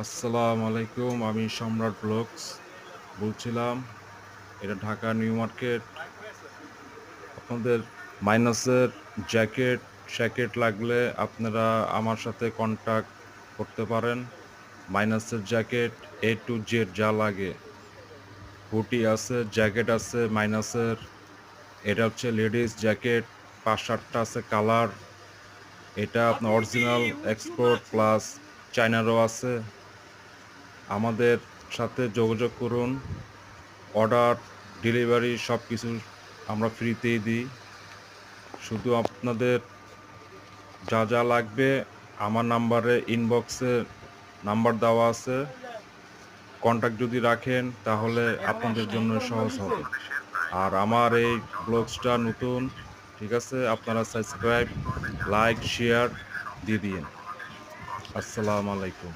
আসসালামু আলাইকুম। আমি সম্রাট ব্লগস বলছিলাম। এটা ঢাকা নিউ মার্কেট। আপনাদের মাইনাসের শ্যাকেট লাগলে আপনারা আমার সাথে কন্টাক্ট করতে পারেন। মাইনাসের জ্যাকেট A to Z যা লাগে, হুডি আছে, জ্যাকেট আছে মাইনাসের। এটা হচ্ছে লেডিস জ্যাকেট, ৫-৭টা আছে কালার। এটা আপনার অরিজিনাল এক্সপোর্ট প্লাস চায়নারও আছে। আমাদের সাথে যোগাযোগ করুন। অর্ডার, ডেলিভারি সব কিছু আমরা ফ্রিতেই দিই। শুধু আপনাদের যা যা লাগবে আমার নাম্বারে ইনবক্সে নাম্বার দেওয়া আছে, কন্ট্যাক্ট যদি রাখেন তাহলে আপনাদের জন্য সহজ হবে। আর আমার এই ব্লগসটা নতুন, ঠিক আছে? আপনারা সাবস্ক্রাইব, লাইক, শেয়ার দিয়ে দিন। আসসালামু আলাইকুম।